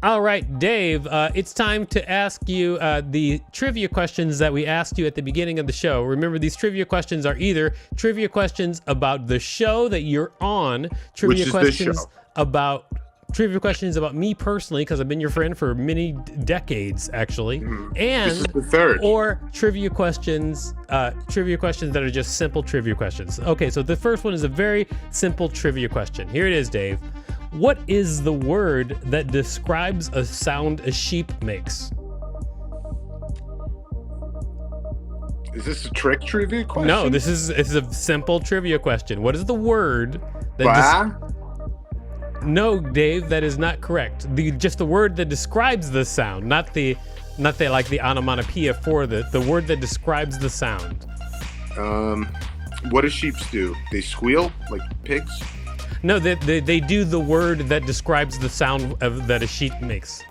All right, Dave, it's time to ask you the trivia questions that we asked you at the beginning of the show. Remember, these trivia questions are either trivia questions about the show that you're on, trivia questions about me personally, because I've been your friend for many decades, actually, and this is the third. Or trivia questions that are just simple trivia questions. Okay, so the first one is a very simple trivia question. Here it is, Dave. What is the word that describes a sound a sheep makes? Is this a trick trivia question? No, it's a simple trivia question. What is the word that No, Dave, that is not correct. Just the word that describes the sound, not the like the onomatopoeia for the word that describes the sound. What do sheep do? They squeal like pigs? No, they do the word that describes the sound that a sheep makes.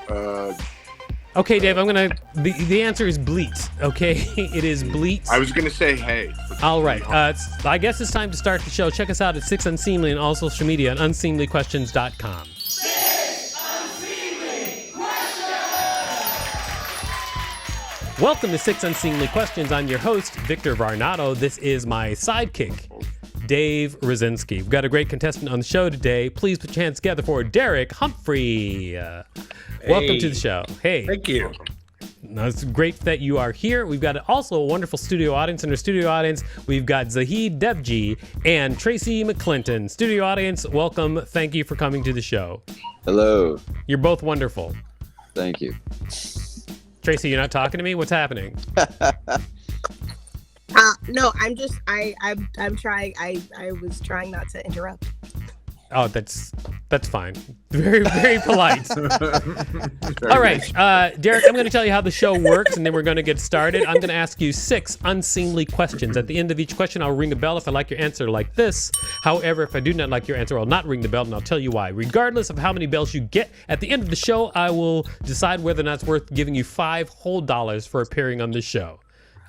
Okay, Dave, the answer is bleat. Okay, it is bleat. I was gonna say hey. All right, I guess it's time to start the show. Check us out at 6 Unseemly on all social media and unseemlyquestions.com. 6 Unseemly Questions! Welcome to 6 Unseemly Questions. I'm your host, Victor Varnado. This is my sidekick, Dave Rosinsky. We've got a great contestant on the show today. Please put your hands together for Derek Humphrey. Welcome to the show. Hey. Thank you. Now, it's great that you are here. We've got also a wonderful studio audience. In our studio audience, we've got Zahid Devji and Tracy McClinton. Studio audience, welcome. Thank you for coming to the show. Hello. You're both wonderful. Thank you. Tracy, you're not talking to me? What's happening? No, I'm trying. I was trying not to interrupt. Oh, that's fine. Very, very polite. All right, Derek, I'm going to tell you how the show works, and then we're going to get started. I'm going to ask you 6 unseemly questions. At the end of each question, I'll ring a bell if I like your answer like this. However, if I do not like your answer, I'll not ring the bell, and I'll tell you why. Regardless of how many bells you get, at the end of the show, I will decide whether or not it's worth giving you $5 whole for appearing on this show.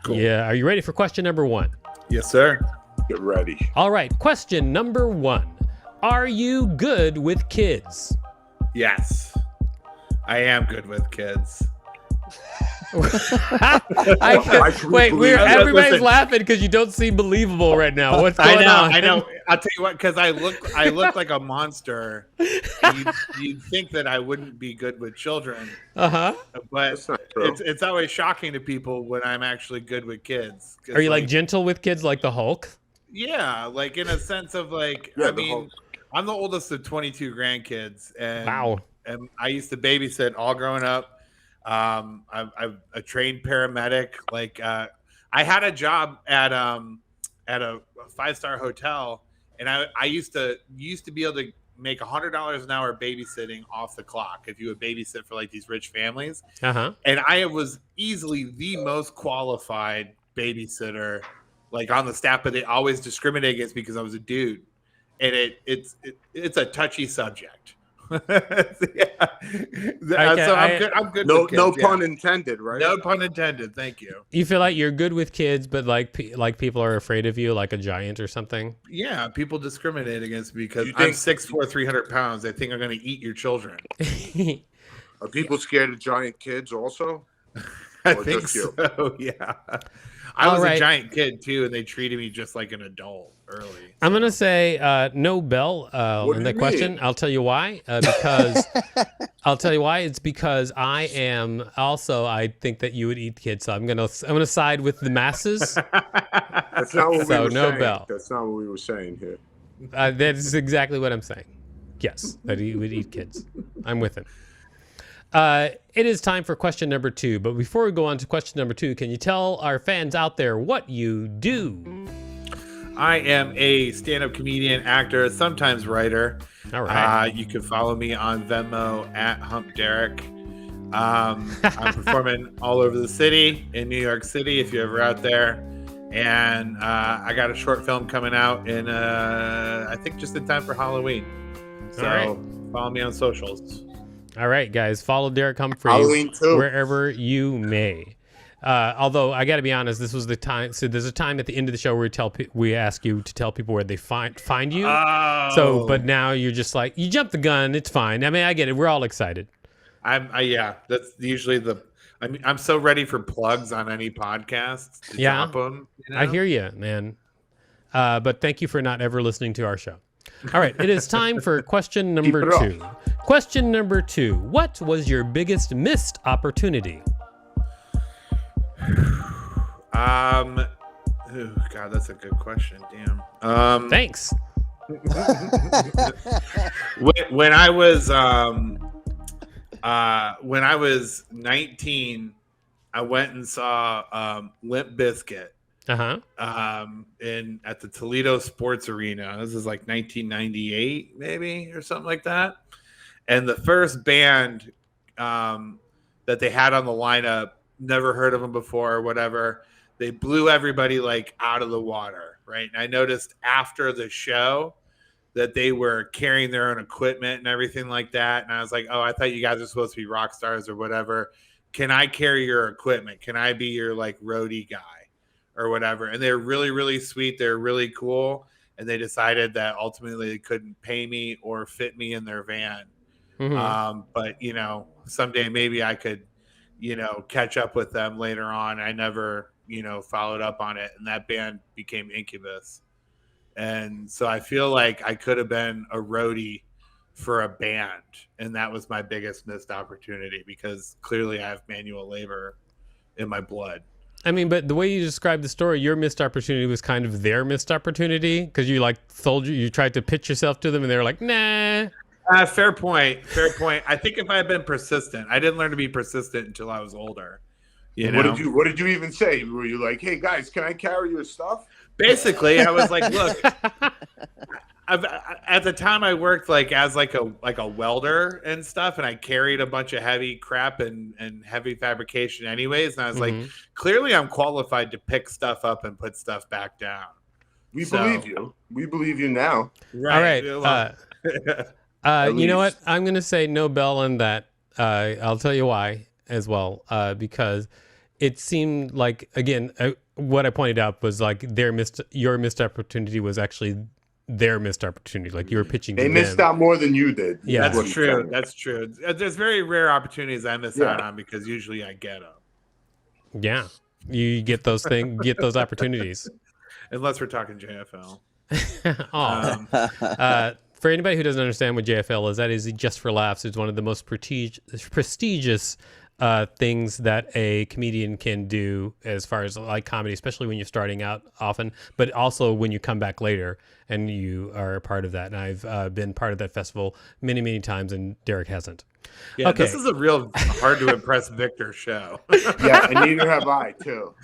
Cool. Yeah, are you ready for question number 1? Yes, sir. Get ready. All right, question number 1. Are you good with kids? Yes, I am good with kids. Everybody's laughing because you don't seem believable right now. What's going on? I know. I'll tell you what, because I look like a monster. You'd think that I wouldn't be good with children. But it's always shocking to people when I'm actually good with kids. Are you like gentle with kids, like the Hulk? Yeah, like in a sense of like, yeah, I mean, I'm the oldest of 22 grandkids, and wow. And I used to babysit all growing up. I'm a trained paramedic. Like I had a job at a 5-star hotel, and I used to be able to make $100 an hour babysitting off the clock if you would babysit for like these rich families. And I was easily the most qualified babysitter, like on the staff, but they always discriminate against me because I was a dude, and it's a touchy subject. I'm good. No, with kids, no pun intended, right? No pun intended. Thank you. You feel like you're good with kids, but like people are afraid of you, like a giant or something. Yeah, people discriminate against me because I'm 6'4", 300 pounds. They think I'm going to eat your children. Are people scared of giant kids also? I think so. Yeah. I was a giant kid too, and they treated me just like an adult early. So. I'm gonna say no bell in that question. I'll tell you why. Because it's because I am also. I think that you would eat kids, so I'm gonna side with the masses. That's not what we were no saying. bell. That's not what we were saying here. That is exactly what I'm saying. Yes, that he would eat kids. I'm with him. It is time for question number 2. But before we go on to question number 2, can you tell our fans out there what you do? I am a stand-up comedian, actor, sometimes writer. All right. You can follow me on Venmo at HumpDerek. I'm performing all over the city, in New York City, if you're ever out there. And I got a short film coming out in, I think, just in time for Halloween. So follow me on socials. All right, guys, follow Derek Humphrey wherever you may. Although I got to be honest, this was the time. So there's a time at the end of the show where we ask you to tell people where they find you. Oh. So, but now you're just like, you jumped the gun. It's fine. I mean, I get it. We're all excited. Yeah, that's usually I'm so ready for plugs on any podcast to drop them. You know? I hear you, man. But thank you for not ever listening to our show. All right, it is time for question number 2. Question number 2. What was your biggest missed opportunity? Oh God, that's a good question. Damn. Thanks. When I was 19, I went and saw Limp Bizkit. At the Toledo Sports Arena. This is like 1998, maybe, or something like that. And the first band that they had on the lineup, never heard of them before or whatever. They blew everybody like out of the water, right? And I noticed after the show that they were carrying their own equipment and everything like that. And I was like, oh, I thought you guys are supposed to be rock stars or whatever. Can I carry your equipment? Can I be your like roadie guy or whatever? And they're really, really sweet. They're really cool. And they decided that ultimately they couldn't pay me or fit me in their van. Mm-hmm. But, you know, someday maybe I could, you know, catch up with them later on. I never, you know, followed up on it. And that band became Incubus. And so I feel like I could have been a roadie for a band. And that was my biggest missed opportunity because clearly I have manual labor in my blood. I mean, but the way you described the story, your missed opportunity was kind of their missed opportunity because you like you tried to pitch yourself to them and they were like, nah. Fair point. I think if I had been persistent, I didn't learn to be persistent until I was older. You know? What did you even say? Were you like, hey guys, can I carry your stuff? Basically, I was like, look, at the time I worked like as like a welder and stuff, and I carried a bunch of heavy crap and heavy fabrication anyways. And I was like, clearly I'm qualified to pick stuff up and put stuff back down. We believe you. We believe you now. Right. All right. You know what? I'm going to say no bell on that. I'll tell you why as well. Because it seemed like, again, what I pointed out was like your missed opportunity was actually their missed opportunity. Like you were pitching. They missed out more than you did. Yeah, that's true. That's true. There's very rare opportunities I miss out on because usually I get them. Yeah, you get those opportunities. Unless we're talking JFL. For anybody who doesn't understand what JFL is, that is Just for Laughs. It's one of the most prestigious things that a comedian can do as far as like comedy, especially when you're starting out often, but also when you come back later and you are a part of that. And I've been part of that festival many, many times, and Derek hasn't. Yeah, okay. This is a real hard to impress Victor show. Yeah, and neither have I too.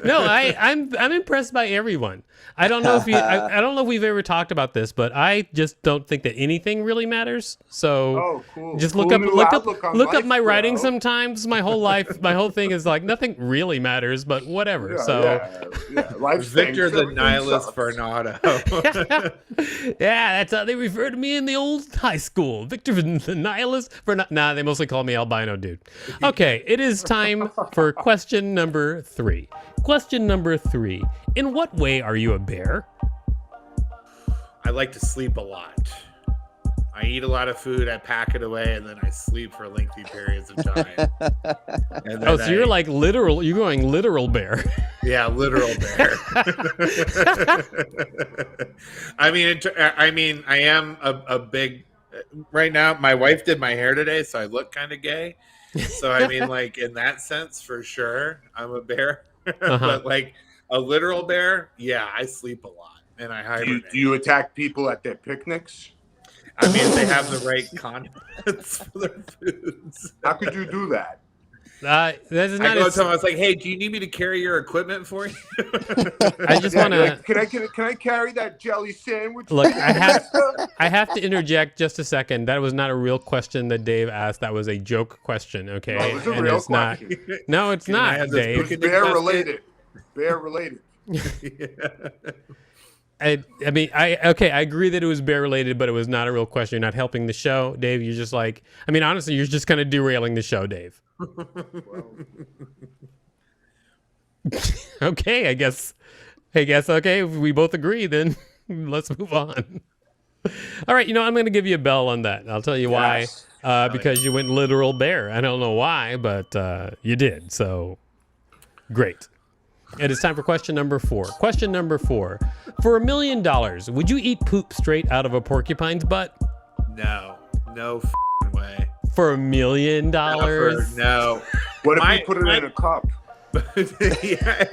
No, I'm impressed by everyone. I don't know if I don't know if we've ever talked about this, but I just don't think that anything really matters. So cool. Just look up my writing sometimes. My whole life, my whole thing is like nothing really matters, but whatever. Victor the nihilist Varnado. Yeah, that's how they refer to me in the old high school. Victor the nihilist Varnado. Nah, they mostly call me albino dude. Okay, it is time for question number 3. Question number 3. In what way are you a bear? I like to sleep a lot. I eat a lot of food, I pack it away, and then I sleep for lengthy periods of time. So you're like literal, you're going literal bear. Yeah, literal bear. I mean, I am a big, right now, my wife did my hair today, so I look kind of gay. So, I mean, like, in that sense, for sure, I'm a bear. But, like, a literal bear, yeah, I sleep a lot, and I hibernate. Do you attack people at their picnics? I mean, if they have the right condiments for their foods. How could you do that? I go to them, I was like, hey, do you need me to carry your equipment for you? I just want to. Like, can I carry that jelly sandwich? Look, I have to interject just a second. That was not a real question that Dave asked. That was a joke question. Okay, no, it was a real question. No, it's not, Dave. It's bear related. Bear related. I mean, I agree that it was bear related, but it was not a real question. You're not helping the show, Dave. You're just like, I mean, honestly, you're just kind of derailing the show, Dave. Okay, I guess. Okay, if we both agree, then let's move on. All right, I'm going to give you a bell on that. I'll tell you Yes. why. Because you went literal bear. I don't know why, but you did. So great. It is time for question number 4. Question number 4. For $1 million, would you eat poop straight out of a porcupine's butt? No f***ing way. For $1 million? No. What if you put it in a cup Yeah,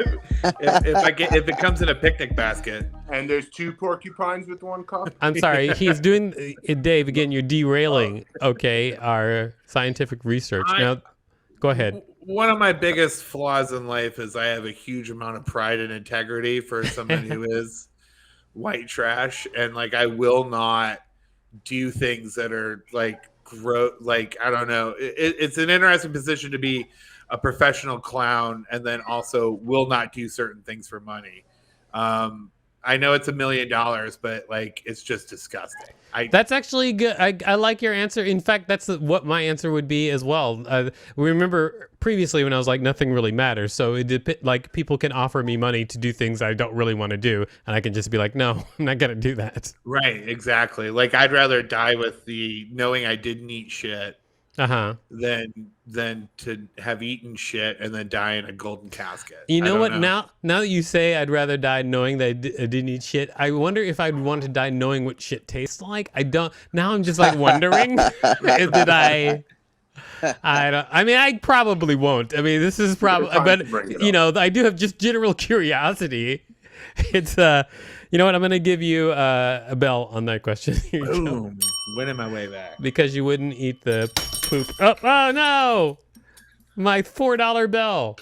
if it comes in a picnic basket. and there's 2 porcupines with 1 cup? I'm sorry. He's doing Dave again. You're derailing. Okay, our scientific research. Now, go ahead. One of my biggest flaws in life is I have a huge amount of pride and integrity for someone who is white trash, and like I will not do things that are like like I don't know. It's an interesting position to be a professional clown and then also will not do certain things for money. I know it's $1 million, but like it's just disgusting. That's actually good. I like your answer. In fact, that's what my answer would be as well. Remember previously when I was like, nothing really matters. So like people can offer me money to do things I don't really want to do, and I can just be like, no, I'm not gonna do that. Right, exactly. Like I'd rather die with the knowing I didn't eat shit than to have eaten shit and then die in a golden casket. You know what? Now that you say I'd rather die knowing that I didn't eat shit, I wonder if I'd want to die knowing what shit tastes like. I don't. Now I'm just like wondering, did I? I don't. I mean, I probably won't. I mean, this is probably, but I do have just general curiosity. It's you know what? I'm gonna give you a bell on that question. Boom, winning my way back because you wouldn't eat the poop. Oh no, my $4 bell.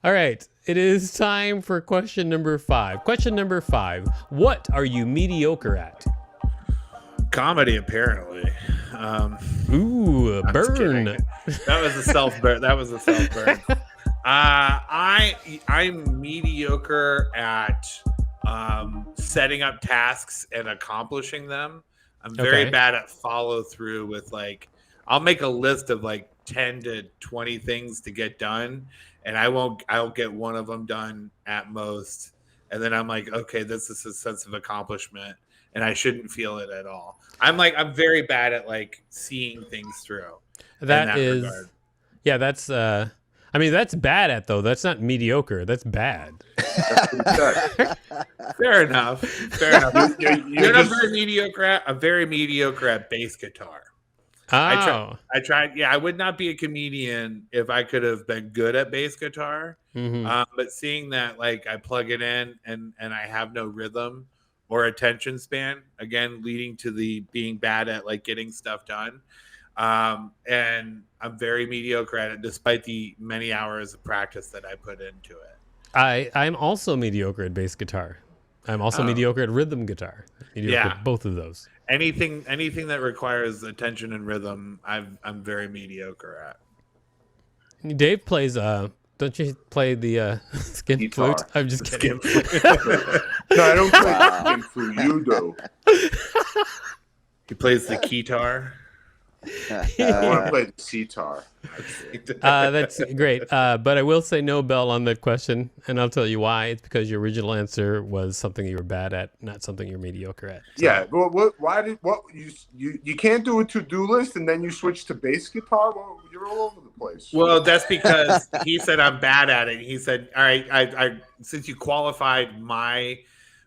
All right, it is time for question number 5. Question number 5: what are you mediocre at? Comedy, apparently. Ooh, a burn. That was a self burn. I'm mediocre at setting up tasks and accomplishing them. I'm very bad at follow through with like, I'll make a list of like 10 to 20 things to get done, and I'll get one of them done at most. And then I'm like, okay, this is a sense of accomplishment, and I shouldn't feel it at all. I'm very bad at like seeing things through. That is, regard. Yeah, that's, I mean, that's bad at though. That's not mediocre. That's bad. Fair enough. You're not very mediocre at. I'm very mediocre at bass guitar. Oh. I tried. Yeah, I would not be a comedian if I could have been good at bass guitar. Mm-hmm. But seeing that, like, I plug it in and I have no rhythm or attention span, again, leading to the being bad at like getting stuff done. And I'm very mediocre at it, despite the many hours of practice that I put into it. I'm also mediocre at bass guitar. I'm also mediocre at rhythm guitar. Mediocre at both of those. Anything that requires attention and rhythm, I'm very mediocre at. Dave plays. Don't you play the skin guitar. flute? I'm just kidding. No, I don't play the skin flute. You do. He plays the keytar. I want to play the sitar. That's great. But I will say no bell on that question, and I'll tell you why. It's because your original answer was something you were bad at, not something you're mediocre at. So. Yeah. Well, you can't do a to-do list and then you switch to bass guitar? Well, you're all over the place. Well, that's because he said I'm bad at it. He said, all right, I since you qualified my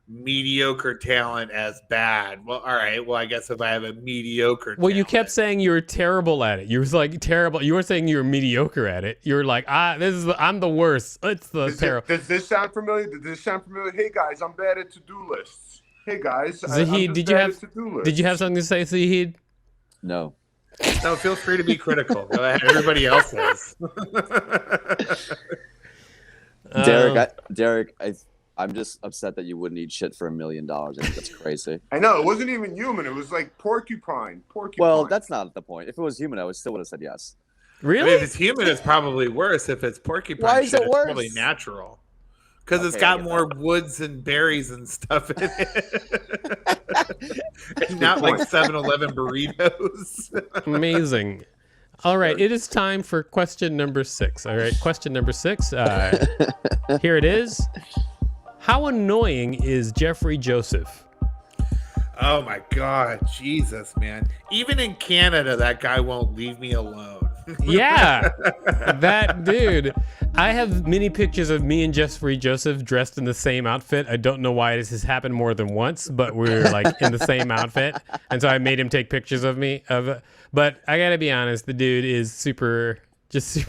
mediocre talent as bad. Well, all right. Well, I guess if I have a mediocre Well, you kept saying you were terrible at it. You was like terrible. You weren't saying you were mediocre at it. You were like, I'm the worst. It's the terrible. Does this sound familiar? Hey guys, I'm bad at to-do lists. Hey guys, Zahid, did you have something to say, Zahid? No. No, feel free to be critical. Go ahead. Everybody else is. Derek, I'm just upset that you wouldn't eat shit for $1 million. I think that's crazy. I know, it wasn't even human. It was like porcupine. Well, that's not the point. If it was human, I still would have said yes. Really? I mean, if it's human, it's probably worse. If it's porcupine, why is it worse? It's probably natural. Because it's got more woods and berries and stuff in it. It's not like 7-Eleven burritos. Amazing. All right, it is time for question number 6. All right, question number 6. Here it is. How annoying is Jeffrey Joseph? Oh my God, Jesus, man! Even in Canada, that guy won't leave me alone. Yeah, that dude. I have many pictures of me and Jeffrey Joseph dressed in the same outfit. I don't know why this has happened more than once, but we're like in the same outfit, and so I made him take pictures of me. But I gotta be honest, the dude is super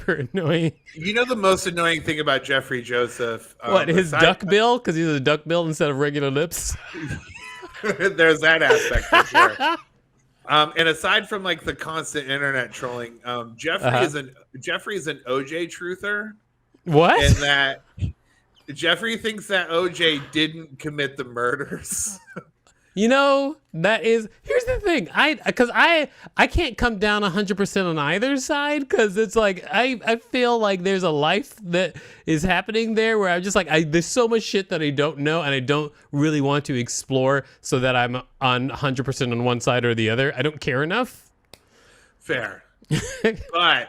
annoying. You know the most annoying thing about Jeffrey Joseph? What, his duck bill? Because he's a duck bill instead of regular lips. There's that aspect for sure. And aside from like the constant internet trolling, Jeffrey is an OJ truther. What? And that Jeffrey thinks that OJ didn't commit the murders. You know, here's the thing. I can't come down 100% on either side, because it's like I feel like there's a life that is happening there where I'm just like, there's so much shit that I don't know and I don't really want to explore, so that I'm on 100% on one side or the other. I don't care enough. Fair. But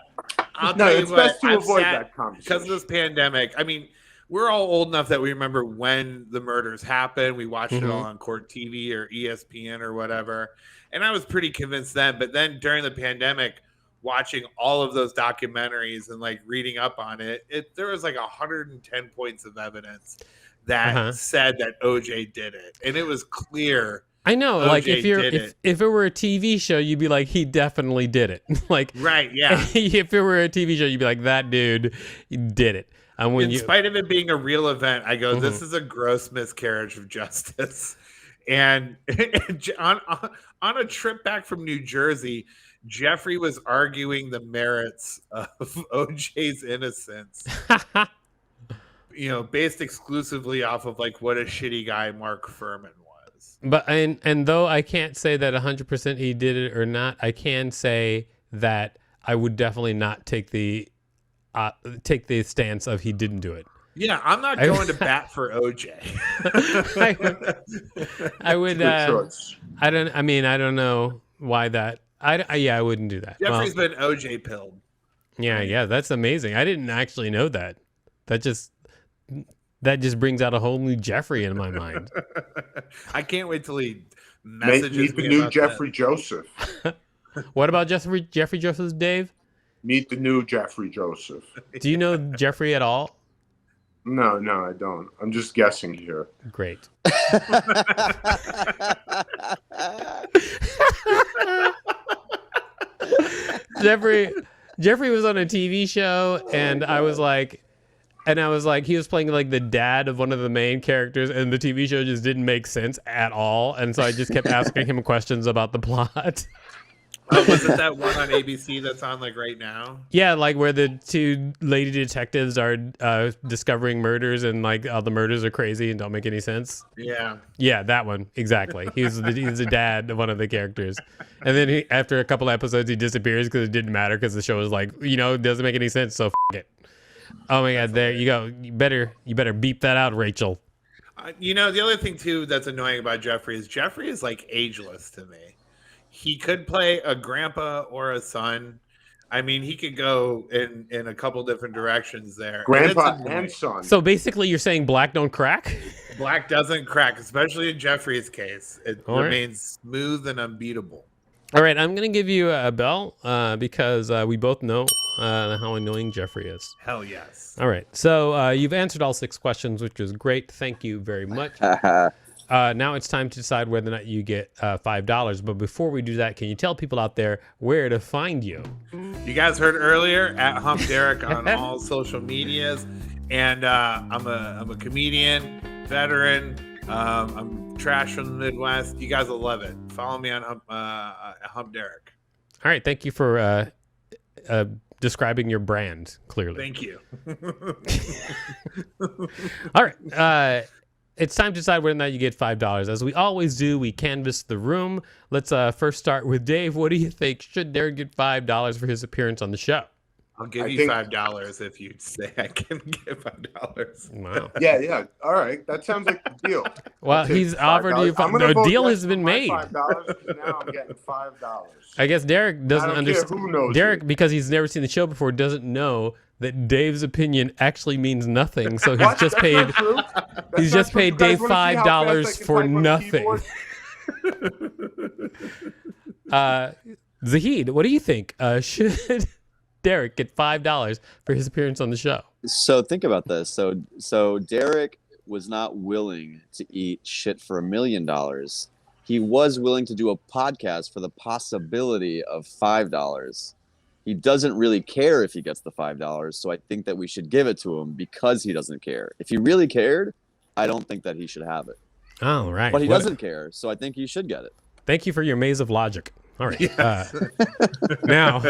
I'll tell you it's what, best to I've avoid sat- that conversation. because of this pandemic. I mean, we're all old enough that we remember when the murders happened. We watched it all on Court TV or ESPN or whatever. And I was pretty convinced then. But then during the pandemic, watching all of those documentaries and like reading up on it, there was like 110 points of evidence that said that OJ did it. And it was clear. I know, OJ like if did it were a TV show, you'd be like, he definitely did it. Like, right, yeah. If it were a TV show, you'd be like, that dude did it. And when In spite of it being a real event, I go, this is a gross miscarriage of justice. And on a trip back from New Jersey, Jeffrey was arguing the merits of OJ's innocence, based exclusively off of like what a shitty guy Mark Furman was. But and though I can't say that 100% he did it or not, I can say that I would definitely not take the stance of he didn't do it. Yeah, I'm not going to bat for OJ. I would. I don't know why that. I wouldn't do that. Jeffrey's been OJ pilled. Yeah, that's amazing. I didn't actually know that. That just brings out a whole new Jeffrey in my mind. I can't wait till he messages Meet me the new about Jeffrey Joseph. What about Jeffrey Joseph, Dave? Meet the new Jeffrey Joseph. Do you know Jeffrey at all? No, I don't. I'm just guessing here. Great. Jeffrey was on a TV show, and I was like, he was playing like the dad of one of the main characters, and the TV show just didn't make sense at all. And so I just kept asking him questions about the plot. Was it that one on ABC that's on like right now? Yeah, like where the two lady detectives are discovering murders, and like all the murders are crazy and don't make any sense. Yeah, that one exactly. He's the dad of one of the characters, and then after a couple episodes he disappears because it didn't matter because the show was like, it doesn't make any sense. So it. Oh my God, there you go. You better beep that out, Rachel. The other thing too that's annoying about Jeffrey is like ageless to me. He could play a grandpa or a son. I mean, he could go in a couple different directions there. Grandpa and son. So basically you're saying black don't crack? Black doesn't crack, especially in Jeffrey's case. It remains smooth and unbeatable. All right, I'm going to give you a bell because we both know how annoying Jeffrey is. Hell yes. All right, so you've answered all 6 questions, which is great. Thank you very much. Now it's time to decide whether or not you get $5. But before we do that, can you tell people out there where to find you? You guys heard earlier at Hump Derek on all social medias, and I'm a comedian, veteran. I'm trash from the Midwest. You guys will love it. Follow me on Hump Derek. All right, thank you for describing your brand clearly. Thank you. All right. It's time to decide whether or not you get $5. As we always do, we canvass the room. Let's first start with Dave. What do you think? Should Derek get $5 for his appearance on the show? I'll give I you think- $5 if you say I can get $5. Wow. Yeah. All right, that sounds like the deal. Well, I'll take he's offered you. I'm gonna The vote deal yes has for been my made. $5 because now I'm getting $5. I guess Derek doesn't I don't understand. care who knows Derek, it. because he's never seen the show before, doesn't know that Dave's opinion actually means nothing. So he's What? just That's paid. not true. That's He's not just true. paid You guys Dave wanna see how fast I $5 can for type on a nothing. keyboard? Zahid, what do you think? Should Derek get $5 for his appearance on the show? So think about this. So Derek was not willing to eat shit for $1 million. He was willing to do a podcast for the possibility of $5. He doesn't really care if he gets the $5, so I think that we should give it to him because he doesn't care. If he really cared, I don't think that he should have it. Oh, right. But he doesn't care, so I think he should get it. Thank you for your maze of logic. All right. Now,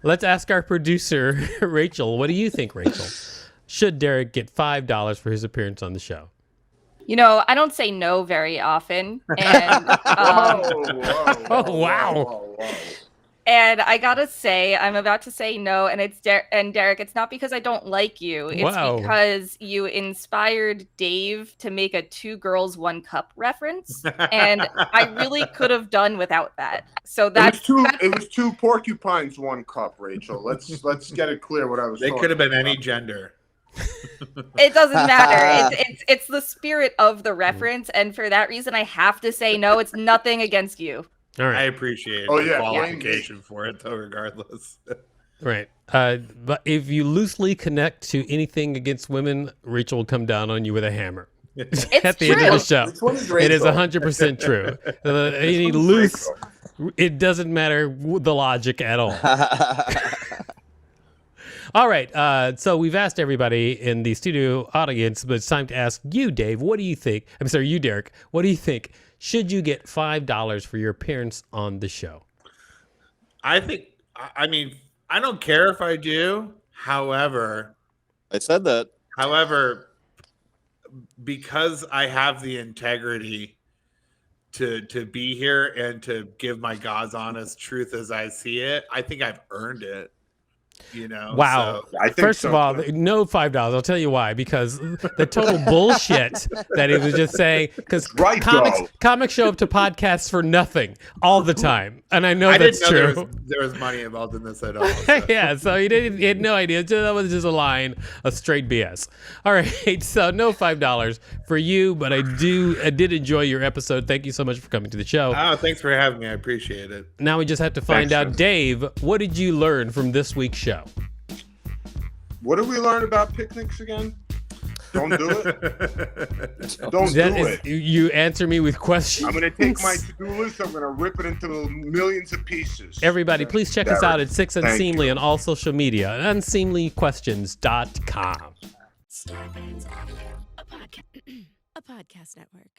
let's ask our producer, Rachel. What do you think, Rachel? Should Derek get $5 for his appearance on the show? You know, I don't say no very often, and Oh, wow. Whoa. and I gotta say, I'm about to say no, and Derek, it's not because I don't like you. It's Wow. because you inspired Dave to make a 2 girls 1 cup reference, and I really could have done without that. So that's It was two porcupines, 1 cup, Rachel. Let's get it clear what I was. They talking could have been about. any gender. It doesn't matter. It's the spirit of the reference, and for that reason, I have to say no. It's nothing against you. All I right. appreciate Oh, the yeah, qualification for it, though, regardless. Right. But if you loosely connect to anything against women, Rachel will come down on you with a hammer. At the end of the show. Which one is It is Rachel? 100% true. Any Which one is loose, Rachel? it doesn't matter the logic at all. All right. So we've asked everybody in the studio audience, but it's time to ask you, Dave. What do you think? I'm sorry, you, Derek. What do you think? Should you get $5 for your appearance on the show? I mean, I don't care if I do. However, I said that. Because I have the integrity to be here and to give my God's honest truth as I see it, I think I've earned it. You know. Wow. So, I think First so, of all, too. no $5. I'll tell you why. Because the total bullshit that he was just saying. Because Right, comics show up to podcasts for nothing all the time, and I know I that's didn't know true. there was money involved in this at all. So. Yeah, so he had no idea. That was just a line of straight BS. All right, so no $5 for you, but I did enjoy your episode. Thank you so much for coming to the show. Oh, thanks for having me. I appreciate it. Now we just have to find out, Dave, what did you learn from this week's show? What did we learn about picnics again? Don't do it. Don't That do is, it. you answer me with questions. I'm going to take my to-do list. I'm going to rip it into millions of pieces. Everybody, please check us out at Six Thank Unseemly you. on all social media at unseemlyquestions.com. Starbane's Audio, a podcast network.